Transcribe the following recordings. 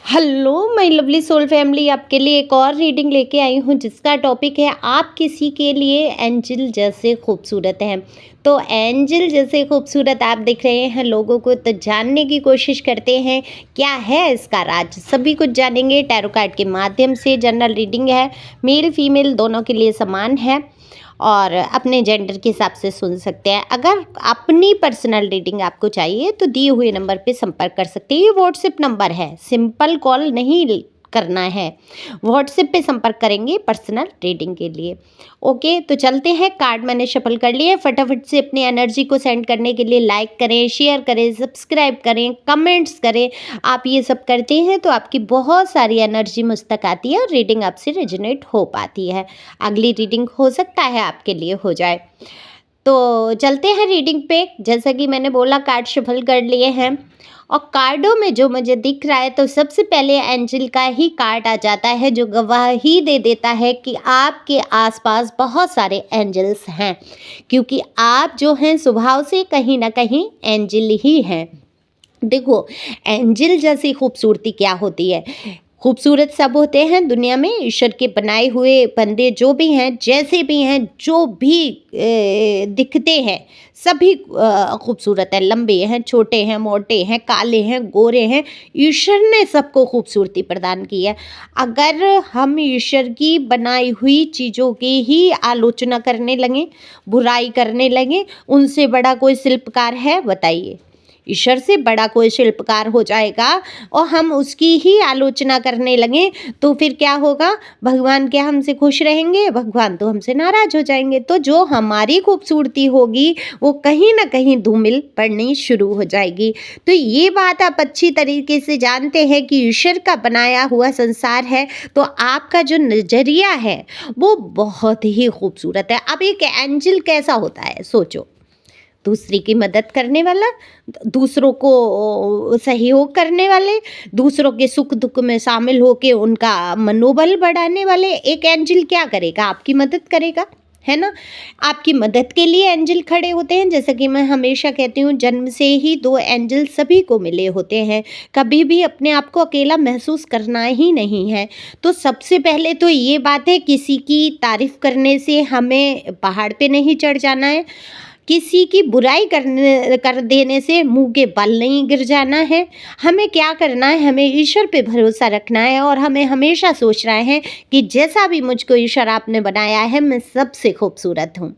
Hello my lovely soul family, आपके लिए एक और रीडिंग लेके आई हूँ जिसका टॉपिक है आप किसी के लिए एंजल जैसे खूबसूरत हैं। तो एंजल जैसे खूबसूरत आप दिख रहे हैं लोगों को, तो जानने की कोशिश करते हैं क्या है इसका राज। सभी कुछ जानेंगे टैरो कार्ड के माध्यम से। जनरल रीडिंग है, मेल फीमेल दोनों के लिए समान है और अपने जेंडर के हिसाब से सुन सकते हैं। अगर अपनी पर्सनल रीडिंग आपको चाहिए तो दिए हुए नंबर पे संपर्क कर सकते हैं। ये व्हाट्सएप नंबर है, सिंपल कॉल नहीं करना है, व्हाट्सएप पे संपर्क करेंगे पर्सनल रीडिंग के लिए। ओके, तो चलते हैं। कार्ड मैंने शफल कर लिए। फटाफट से अपनी एनर्जी को सेंड करने के लिए लाइक करें, शेयर करें, सब्सक्राइब करें, कमेंट्स करें। आप ये सब करते हैं तो आपकी बहुत सारी एनर्जी मुझ तक आती है और रीडिंग आपसे रेजोनेट हो पाती है। अगली रीडिंग हो सकता है आपके लिए हो जाए। तो चलते हैं रीडिंग पे। जैसा कि मैंने बोला, कार्ड शफल कर लिए हैं और कार्डों में जो मुझे दिख रहा है तो सबसे पहले एंजल का ही कार्ड आ जाता है जो गवाही दे देता है कि आपके आसपास बहुत सारे एंजल्स हैं, क्योंकि आप जो हैं स्वभाव से कहीं ना कहीं एंजल ही हैं। देखो, एंजल जैसी खूबसूरती क्या होती है। खूबसूरत सब होते हैं दुनिया में, ईश्वर के बनाए हुए बंदे जो भी हैं, जैसे भी हैं, जो भी दिखते हैं सभी खूबसूरत हैं। लंबे हैं, छोटे हैं, मोटे हैं, काले हैं, गोरे हैं, ईश्वर ने सबको खूबसूरती प्रदान की है। अगर हम ईश्वर की बनाई हुई चीज़ों की ही आलोचना करने लगें, बुराई करने लगें, उनसे बड़ा कोई शिल्पकार है बताइए। ईश्वर से बड़ा कोई शिल्पकार हो जाएगा और हम उसकी ही आलोचना करने लगें तो फिर क्या होगा। भगवान क्या हमसे खुश रहेंगे? भगवान तो हमसे नाराज हो जाएंगे। तो जो हमारी खूबसूरती होगी वो कहीं ना कहीं धूमिल पड़नी शुरू हो जाएगी। तो ये बात आप अच्छी तरीके से जानते हैं कि ईश्वर का बनाया हुआ संसार है, तो आपका जो नज़रिया है वो बहुत ही खूबसूरत है। अब एक एंजल कैसा होता है सोचो, दूसरे की मदद करने वाला, दूसरों को सहयोग करने वाले, दूसरों के सुख दुख में शामिल होके उनका मनोबल बढ़ाने वाले। एक एंजल क्या करेगा? आपकी मदद करेगा, है ना। आपकी मदद के लिए एंजल खड़े होते हैं। जैसा कि मैं हमेशा कहती हूँ, जन्म से ही दो एंजल सभी को मिले होते हैं। कभी भी अपने आप को अकेला महसूस करना ही नहीं है। तो सबसे पहले तो ये बात है, किसी की तारीफ करने से हमें पहाड़ पे नहीं चढ़ जाना है, किसी की बुराई कर देने से मुंह के बल नहीं गिर जाना है। हमें क्या करना है, हमें ईश्वर पे भरोसा रखना है और हमें हमेशा सोचना है कि जैसा भी मुझको ईश्वर आपने बनाया है, मैं सबसे खूबसूरत हूँ,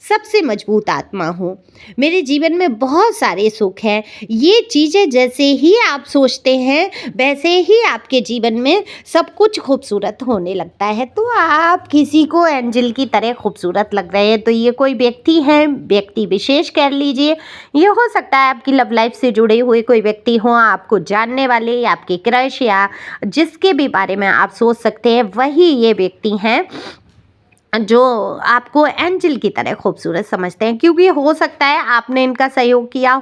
सबसे मजबूत आत्मा हूँ, मेरे जीवन में बहुत सारे सुख हैं। ये चीज़ें जैसे ही आप सोचते हैं वैसे ही आपके जीवन में सब कुछ खूबसूरत होने लगता है। तो आप किसी को एंजल की तरह खूबसूरत लग रहे हैं, तो ये कोई व्यक्ति है, व्यक्ति विशेष कह लीजिए। ये हो सकता है आपकी लव लाइफ से जुड़े हुए कोई व्यक्ति हो, आपको जानने वाले या आपके क्रश या जिसके भी बारे में आप सोच सकते हैं, वही ये व्यक्ति हैं जो आपको एंजल की तरह खूबसूरत समझते हैं। क्योंकि हो सकता है आपने इनका सहयोग किया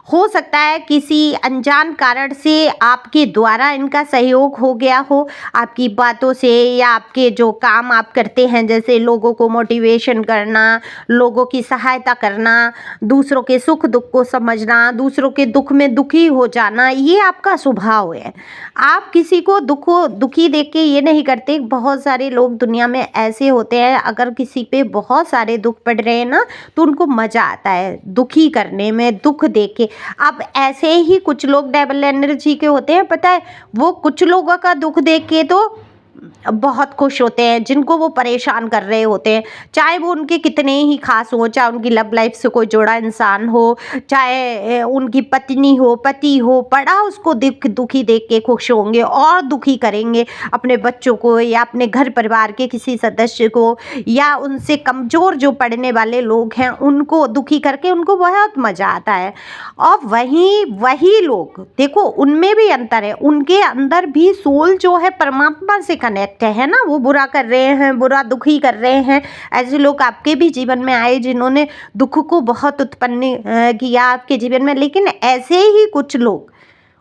हो सकता है किसी अनजान कारण से आपके द्वारा इनका सहयोग हो गया हो, आपकी बातों से या आपके जो काम आप करते हैं, जैसे लोगों को मोटिवेशन करना, लोगों की सहायता करना, दूसरों के सुख दुख को समझना, दूसरों के दुख में दुखी हो जाना, ये आपका स्वभाव है। आप किसी को दुखी देख के ये नहीं करते। बहुत सारे लोग दुनिया में ऐसे होते हैं, अगर किसी पे बहुत सारे दुख पड़ रहे हैं ना तो उनको मज़ा आता है दुखी करने में, दुख देख के। अब ऐसे ही कुछ लोग डबल एनर्जी के होते हैं, पता है, वो कुछ लोगों का दुख देख के तो बहुत खुश होते हैं जिनको वो परेशान कर रहे होते हैं, चाहे वो उनके कितने ही खास हो, चाहे उनकी लव लाइफ से कोई जुड़ा इंसान हो, चाहे उनकी पत्नी हो, पति हो, बड़ा उसको दुखी देख के खुश होंगे और दुखी करेंगे अपने बच्चों को या अपने घर परिवार के किसी सदस्य को, या उनसे कमज़ोर जो पड़ने वाले लोग हैं उनको दुखी करके उनको बहुत मज़ा आता है। और वही लोग देखो, उनमें भी अंतर है, उनके अंदर भी सोल जो है परमात्मा से कनेक्ट है ना। वो बुरा कर रहे हैं, बुरा दुखी कर रहे हैं। ऐसे लोग आपके भी जीवन में आए जिन्होंने दुख को बहुत उत्पन्न किया आपके जीवन में, लेकिन ऐसे ही कुछ लोग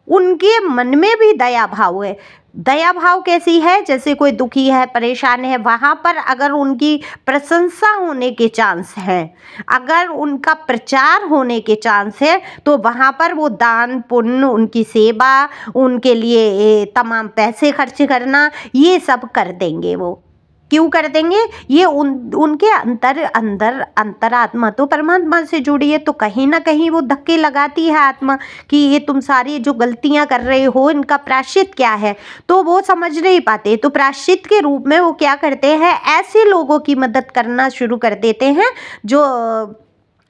उनके मन में भी दया भाव है। दया भाव कैसी है, जैसे कोई दुखी है, परेशान है, वहाँ पर अगर उनकी प्रशंसा होने के चांस हैं, अगर उनका प्रचार होने के चांस है, तो वहाँ पर वो दान पुण्य, उनकी सेवा, उनके लिए तमाम पैसे खर्च करना, ये सब कर देंगे। वो क्यों कर देंगे? ये उनके अंतरात्मा तो परमात्मा से जुड़ी है, तो कहीं ना कहीं वो धक्के लगाती है आत्मा कि ये तुम सारी जो गलतियां कर रहे हो, इनका प्रायश्चित क्या है। तो वो समझ नहीं पाते, तो प्रायश्चित के रूप में वो क्या करते हैं, ऐसे लोगों की मदद करना शुरू कर देते हैं जो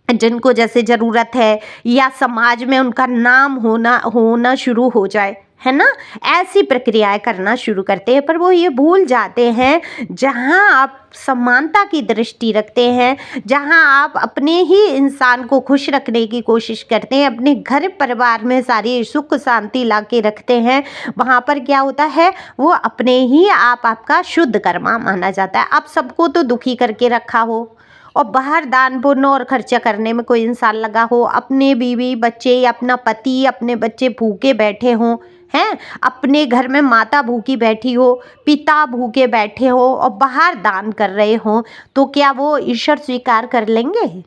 जिनको जैसे ज़रूरत है, या समाज में उनका नाम होना शुरू हो जाए, है ना। ऐसी प्रक्रियाएं करना शुरू करते हैं, पर वो ये भूल जाते हैं, जहाँ आप समानता की दृष्टि रखते हैं, जहाँ आप अपने ही इंसान को खुश रखने की कोशिश करते हैं, अपने घर परिवार में सारी सुख शांति ला के रखते हैं, वहाँ पर क्या होता है, वो अपने ही आपका शुद्ध कर्मा माना जाता है। आप सबको तो दुखी करके रखा हो, और बाहर दान पुण्य और खर्चा करने में कोई इंसान लगा हो, अपने बीवी बच्चे या अपना पति, अपने बच्चे भूखे बैठे हों, हैं, अपने घर में माता भूखी बैठी हो, पिता भूखे बैठे हो, और बाहर दान कर रहे हो, तो क्या वो ईश्वर स्वीकार कर लेंगे?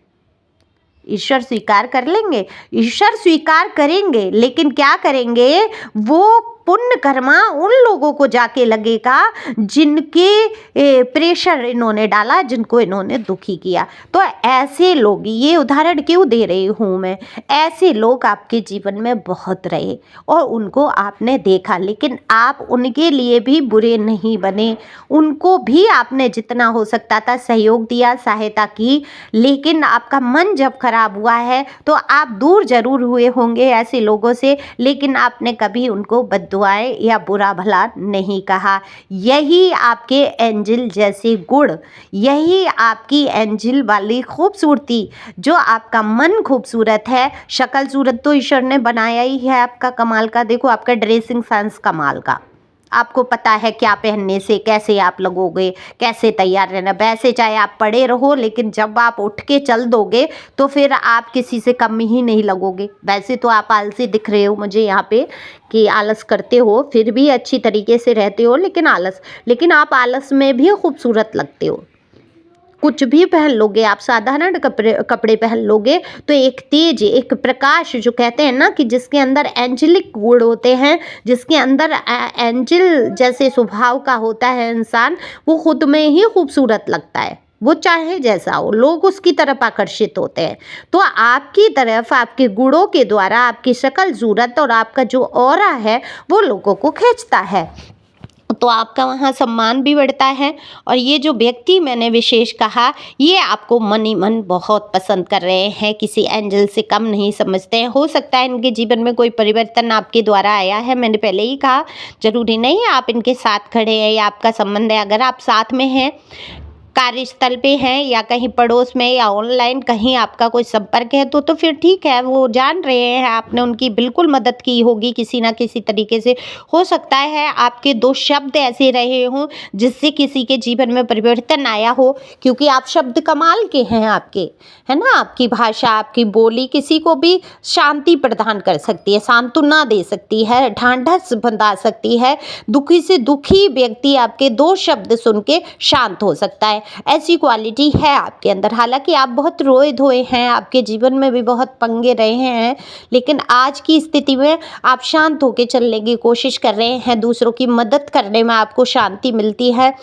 ईश्वर स्वीकार कर लेंगे? ईश्वर स्वीकार करेंगे, लेकिन क्या करेंगे, वो पुण्य कर्मा उन लोगों को जाके लगेगा जिनके प्रेशर इन्होंने डाला, जिनको इन्होंने दुखी किया। तो ऐसे लोग, ये उदाहरण क्यों दे रही हूँ मैं, ऐसे लोग आपके जीवन में बहुत रहे और उनको आपने देखा, लेकिन आप उनके लिए भी बुरे नहीं बने, उनको भी आपने जितना हो सकता था सहयोग दिया, सहायता की, लेकिन आपका मन जब खराब हुआ है तो आप दूर जरूर हुए होंगे ऐसे लोगों से, लेकिन आपने कभी उनको बद्दुआएं या बुरा भला नहीं कहा। यही आपके एंजल जैसे गुण, यही आपकी एंजल वाली खूबसूरती, जो आपका मन खूबसूरत है, शक्ल सूरत तो ईश्वर ने बनाया ही है आपका कमाल का। देखो आपका ड्रेसिंग सेंस कमाल का, आपको पता है क्या पहनने से कैसे आप लगोगे, कैसे तैयार रहना। वैसे चाहे आप पड़े रहो, लेकिन जब आप उठ के चल दोगे तो फिर आप किसी से कम ही नहीं लगोगे। वैसे तो आप आलसी दिख रहे हो मुझे यहाँ पे, कि आलस करते हो, फिर भी अच्छी तरीके से रहते हो, लेकिन आप आलस में भी खूबसूरत लगते हो। कुछ भी पहन लोगे आप, साधारण कपड़े पहन लोगे, तो एक तेज, एक प्रकाश, जो कहते हैं ना कि जिसके अंदर एंजेलिक गुण होते हैं, जिसके अंदर एंजल जैसे स्वभाव का होता है इंसान, वो खुद में ही खूबसूरत लगता है। वो चाहे जैसा हो, लोग उसकी तरफ आकर्षित होते हैं। तो आपकी तरफ आपके गुणों के द्वारा आपकी शक्ल सूरत और आपका जो ऑरा है वो लोगों को खींचता है, तो आपका वहाँ सम्मान भी बढ़ता है। और ये जो व्यक्ति मैंने विशेष कहा, ये आपको मन ही मन बहुत पसंद कर रहे हैं, किसी एंजल से कम नहीं समझते हैं। हो सकता है इनके जीवन में कोई परिवर्तन आपके द्वारा आया है, मैंने पहले ही कहा, जरूरी नहीं है आप इनके साथ खड़े हैं या आपका संबंध है। अगर आप साथ में हैं, कार्यस्थल पे हैं, या कहीं पड़ोस में, या ऑनलाइन कहीं आपका कोई संपर्क है, तो फिर ठीक है, वो जान रहे हैं, आपने उनकी बिल्कुल मदद की होगी किसी ना किसी तरीके से। हो सकता है आपके दो शब्द ऐसे रहे हों जिससे किसी के जीवन में परिवर्तन आया हो, क्योंकि आप शब्द कमाल के हैं आपके, है ना। आपकी भाषा, आपकी बोली किसी को भी शांति प्रदान कर सकती है, सांत्वना दे सकती है, ढांढस बंधा सकती है। दुखी से दुखी व्यक्ति आपके दो शब्द सुन के शांत हो सकता है। ऐसी क्वालिटी है आपके अंदर। हालांकि आप बहुत रोए धोए हैं, आपके जीवन में भी बहुत पंगे रहे हैं, लेकिन आज की स्थिति में आप शांत होकर चलने की कोशिश कर रहे हैं, दूसरों की मदद करने में आपको शांति मिलती है।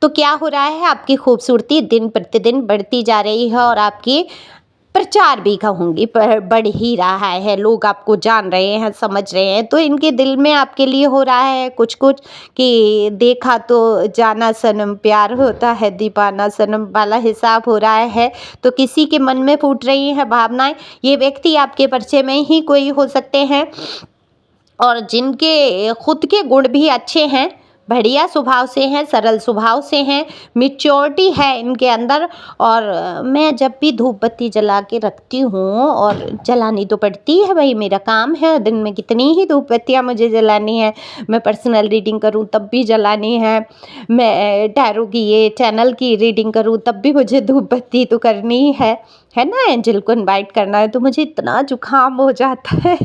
तो क्या हो रहा है, आपकी खूबसूरती दिन प्रतिदिन बढ़ती जा रही है, और आपकी प्रचार भी कहूँगी बढ़ ही रहा है, लोग आपको जान रहे हैं, समझ रहे हैं। तो इनके दिल में आपके लिए हो रहा है कुछ कुछ, कि देखा तो जाना सनम, प्यार होता है दीवाना सनम वाला हिसाब हो रहा है। तो किसी के मन में फूट रही हैं भावनाएं। ये व्यक्ति आपके परिचय में ही कोई हो सकते हैं, और जिनके खुद के गुण भी अच्छे हैं, बढ़िया स्वभाव से हैं, सरल स्वभाव से हैं, मैच्योरिटी है इनके अंदर। और मैं जब भी धूप बत्ती जला के रखती हूँ, और जलानी तो पड़ती है भाई, मेरा काम है, दिन में कितनी ही धूप बत्तियाँ मुझे जलानी है। मैं पर्सनल रीडिंग करूँ तब भी जलानी है, मैं टैरो की ये चैनल की रीडिंग करूँ तब भी मुझे धूप बत्ती तो करनी ही है। है ना, एंजल को इनवाइट करना है तो मुझे इतना जुकाम हो जाता है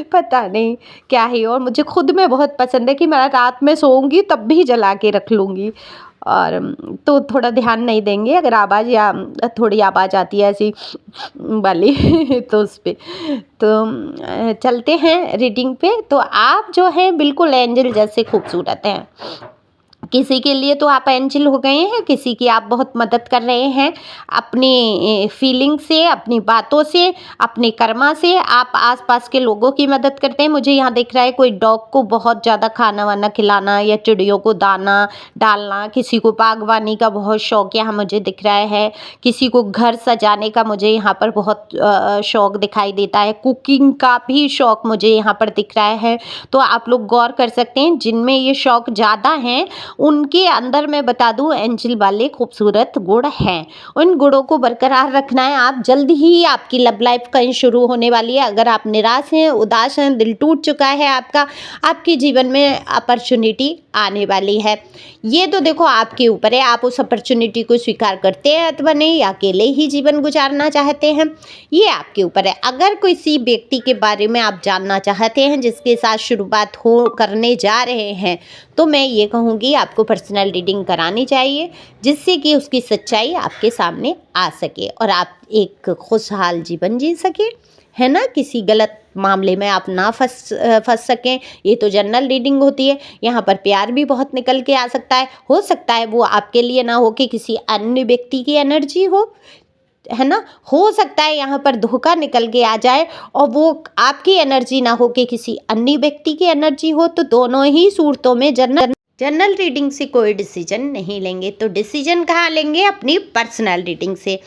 पता नहीं क्या है। और मुझे खुद में बहुत पसंद है कि मैं रात में सोऊंगी तब भी जला के रख लूँगी। और तो थोड़ा ध्यान नहीं देंगे अगर आवाज़ या थोड़ी आवाज़ आती है ऐसी वाली तो उस पे तो चलते हैं रीडिंग पे। तो आप जो है बिल्कुल एंजल जैसे खूबसूरत हैं। किसी के लिए तो आप एंजल हो गए हैं, किसी की आप बहुत मदद कर रहे हैं अपनी फीलिंग से, अपनी बातों से, अपने कर्मा से आप आसपास के लोगों की मदद करते हैं। मुझे यहाँ दिख रहा है कोई डॉग को बहुत ज़्यादा खाना वाना खिलाना या चिड़ियों को दाना डालना, किसी को बागवानी का बहुत शौक यहाँ मुझे दिख रहा है, किसी को घर सजाने का मुझे यहाँ पर बहुत शौक दिखाई देता है, कुकिंग का भी शौक मुझे यहाँ पर दिख रहा है। तो आप लोग गौर कर सकते हैं जिनमें ये शौक ज़्यादा हैं उनके अंदर मैं बता दूं एंजल वाले खूबसूरत गुण हैं। उन गुणों को बरकरार रखना है। आप जल्द ही आपकी लव लाइफ कहीं शुरू होने वाली है। अगर आप निराश हैं, उदास हैं, दिल टूट चुका है आपका, आपके जीवन में अपॉर्चुनिटी आने वाली है। ये तो देखो आपके ऊपर है, आप उस अपॉर्चुनिटी को स्वीकार करते हैं अथवा नहीं, या अकेले ही जीवन गुजारना चाहते हैं, ये आपके ऊपर है। अगर किसी व्यक्ति के बारे में आप जानना चाहते हैं जिसके साथ शुरुआत हो करने जा रहे हैं, तो मैं ये कहूँगी आपको पर्सनल रीडिंग करानी चाहिए, जिससे कि उसकी सच्चाई आपके सामने आ सके और आप एक खुशहाल जीवन जी सकें, है ना। किसी गलत मामले में आप ना फंस सकें। ये तो जनरल रीडिंग होती है। यहाँ पर प्यार भी बहुत निकल के आ सकता है। हो सकता है वो आपके लिए ना हो कि किसी अन्य व्यक्ति की एनर्जी हो, है ना। हो सकता है यहाँ पर धोखा निकल के आ जाए और वो आपकी एनर्जी ना हो कि किसी अन्य व्यक्ति की एनर्जी हो। तो दोनों ही सूरतों में जनरल रीडिंग से कोई डिसीजन नहीं लेंगे, तो डिसीजन कहाँ लेंगे? अपनी पर्सनल रीडिंग से।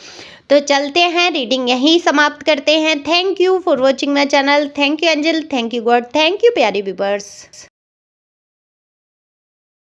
तो चलते हैं, रीडिंग यहीं समाप्त करते हैं। Thank you for watching my channel. Thank you angel, thank you God, thank you प्यारे व्यूअर्स।